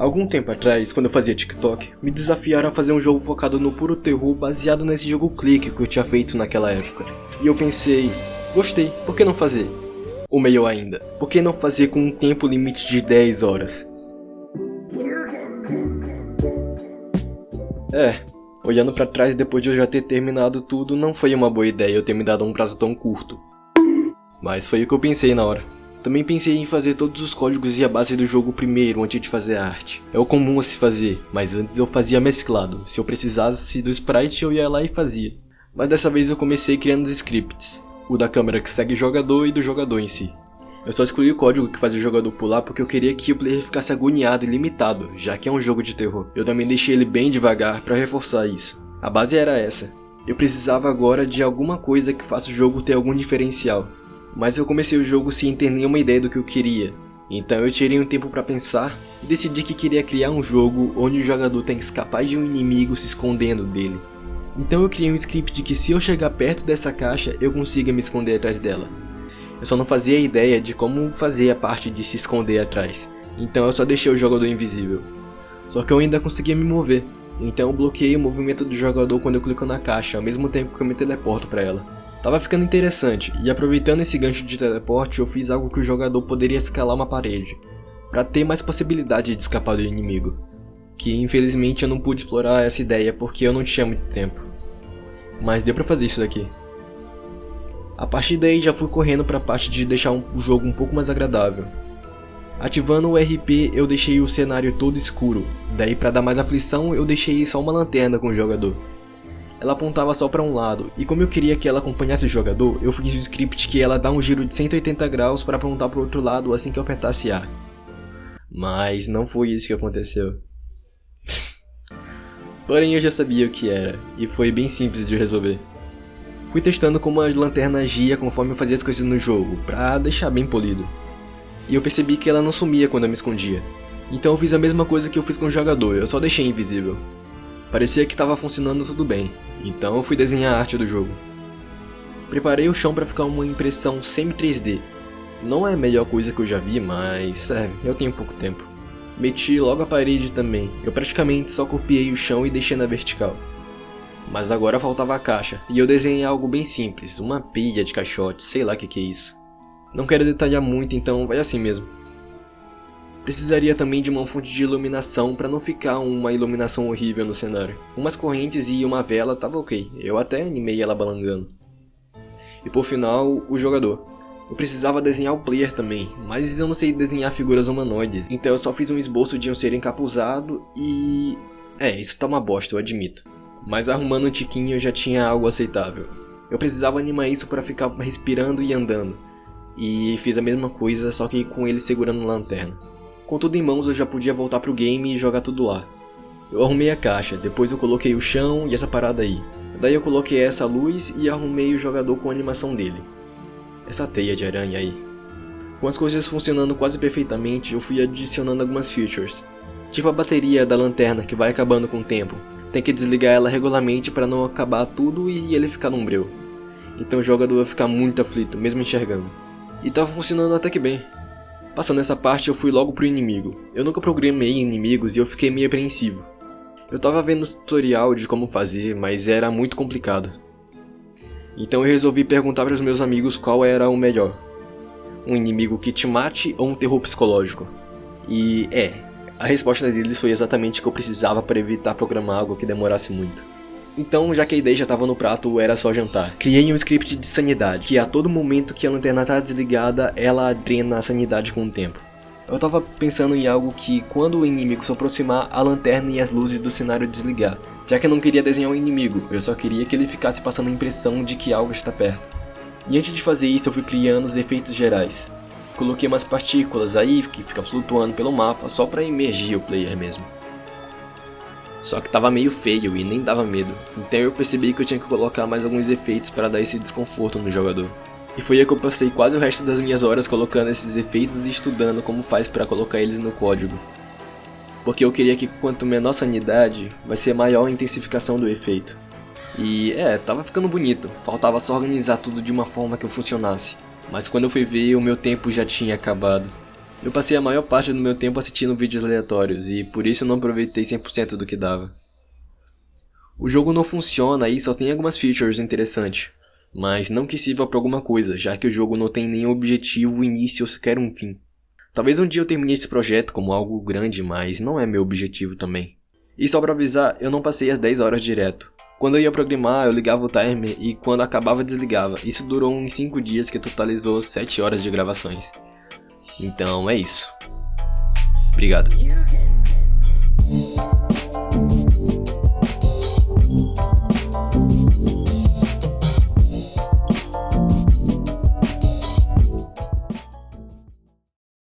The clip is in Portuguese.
Algum tempo atrás, quando eu fazia TikTok, me desafiaram a fazer um jogo focado no puro terror baseado nesse jogo clique que eu tinha feito naquela época. E eu pensei, gostei, por que não fazer? Ou melhor ainda, por que não fazer com um tempo limite de 10 horas? Olhando pra trás depois de eu já ter terminado tudo, não foi uma boa ideia eu ter me dado um prazo tão curto. Mas foi o que eu pensei na hora. Também pensei em fazer todos os códigos e a base do jogo primeiro, antes de fazer a arte. É o comum a se fazer, mas antes eu fazia mesclado. Se eu precisasse do sprite, eu ia lá e fazia. Mas dessa vez eu comecei criando os scripts. O da câmera que segue o jogador e do jogador em si. Eu só excluí o código que faz o jogador pular porque eu queria que o player ficasse agoniado e limitado, já que é um jogo de terror. Eu também deixei ele bem devagar para reforçar isso. A base era essa. Eu precisava agora de alguma coisa que faça o jogo ter algum diferencial. Mas eu comecei o jogo sem ter nenhuma ideia do que eu queria. Então eu tirei um tempo para pensar e decidi que queria criar um jogo onde o jogador tem que escapar de um inimigo se escondendo dele. Então eu criei um script que se eu chegar perto dessa caixa eu consiga me esconder atrás dela. Eu só não fazia ideia de como fazer a parte de se esconder atrás. Então eu só deixei o jogador invisível. Só que eu ainda conseguia me mover. Então eu bloqueei o movimento do jogador quando eu clico na caixa, ao mesmo tempo que eu me teleporto para ela. Tava ficando interessante, e aproveitando esse gancho de teleporte, eu fiz algo que o jogador poderia escalar uma parede, para ter mais possibilidade de escapar do inimigo. Que infelizmente eu não pude explorar essa ideia porque eu não tinha muito tempo. Mas deu pra fazer isso daqui. A partir daí já fui correndo pra parte de deixar o jogo um pouco mais agradável. Ativando o RP eu deixei o cenário todo escuro, daí pra dar mais aflição eu deixei só uma lanterna com o jogador. Ela apontava só para um lado, e como eu queria que ela acompanhasse o jogador, eu fiz o script que ela dá um giro de 180 graus para apontar para o outro lado assim que eu apertasse A. Mas não foi isso que aconteceu. Porém eu já sabia o que era, e foi bem simples de resolver. Fui testando como a lanterna agia conforme eu fazia as coisas no jogo, pra deixar bem polido. E eu percebi que ela não sumia quando eu me escondia. Então eu fiz a mesma coisa que eu fiz com o jogador, eu só deixei invisível. Parecia que estava funcionando tudo bem, então eu fui desenhar a arte do jogo. Preparei o chão para ficar uma impressão semi-3D. Não é a melhor coisa que eu já vi, mas serve, eu tenho pouco tempo. Meti logo a parede também, eu praticamente só copiei o chão e deixei na vertical. Mas agora faltava a caixa, e eu desenhei algo bem simples, uma pilha de caixotes, sei lá o que é isso. Não quero detalhar muito, então vai assim mesmo. Precisaria também de uma fonte de iluminação para não ficar uma iluminação horrível no cenário. Umas correntes e uma vela tava ok, eu até animei ela balangando. E por final, o jogador. Eu precisava desenhar o player também, mas eu não sei desenhar figuras humanoides, então eu só fiz um esboço de um ser encapuzado e... isso tá uma bosta, eu admito. Mas arrumando um tiquinho eu já tinha algo aceitável. Eu precisava animar isso para ficar respirando e andando. E fiz a mesma coisa, só que com ele segurando a lanterna. Com tudo em mãos eu já podia voltar pro game e jogar tudo lá. Eu arrumei a caixa, depois eu coloquei o chão e essa parada aí. Daí eu coloquei essa luz e arrumei o jogador com a animação dele. Essa teia de aranha aí. Com as coisas funcionando quase perfeitamente, eu fui adicionando algumas features. Tipo a bateria da lanterna que vai acabando com o tempo. Tem que desligar ela regularmente para não acabar tudo e ele ficar num breu. Então o jogador vai ficar muito aflito, mesmo enxergando. E tava funcionando até que bem. Passando essa parte eu fui logo pro inimigo. Eu nunca programei inimigos e eu fiquei meio apreensivo. Eu tava vendo o tutorial de como fazer, mas era muito complicado. Então eu resolvi perguntar para os meus amigos qual era o melhor. Um inimigo que te mate ou um terror psicológico? E a resposta deles foi exatamente o que eu precisava para evitar programar algo que demorasse muito. Então, já que a ideia já estava no prato, era só jantar. Criei um script de sanidade, que a todo momento que a lanterna está desligada, ela drena a sanidade com o tempo. Eu tava pensando em algo que, quando o inimigo se aproximar, a lanterna e as luzes do cenário desligar. Já que eu não queria desenhar um inimigo, eu só queria que ele ficasse passando a impressão de que algo está perto. E antes de fazer isso, eu fui criando os efeitos gerais. Coloquei umas partículas aí, que ficam flutuando pelo mapa, só para imergir o player mesmo. Só que tava meio feio e nem dava medo, então eu percebi que eu tinha que colocar mais alguns efeitos para dar esse desconforto no jogador. E foi aí que eu passei quase o resto das minhas horas colocando esses efeitos e estudando como faz para colocar eles no código. Porque eu queria que quanto menor sanidade, vai ser maior a intensificação do efeito. E tava ficando bonito, faltava só organizar tudo de uma forma que eu funcionasse. Mas quando eu fui ver, o meu tempo já tinha acabado. Eu passei a maior parte do meu tempo assistindo vídeos aleatórios e por isso eu não aproveitei 100% do que dava. O jogo não funciona e só tem algumas features interessantes, mas não que sirva pra alguma coisa, já que o jogo não tem nenhum objetivo, início ou sequer um fim. Talvez um dia eu termine esse projeto como algo grande, mas não é meu objetivo também. E só pra avisar, eu não passei as 10 horas direto. Quando eu ia programar, eu ligava o timer e quando acabava desligava. Isso durou uns 5 dias que totalizou 7 horas de gravações. Então é isso. Obrigado.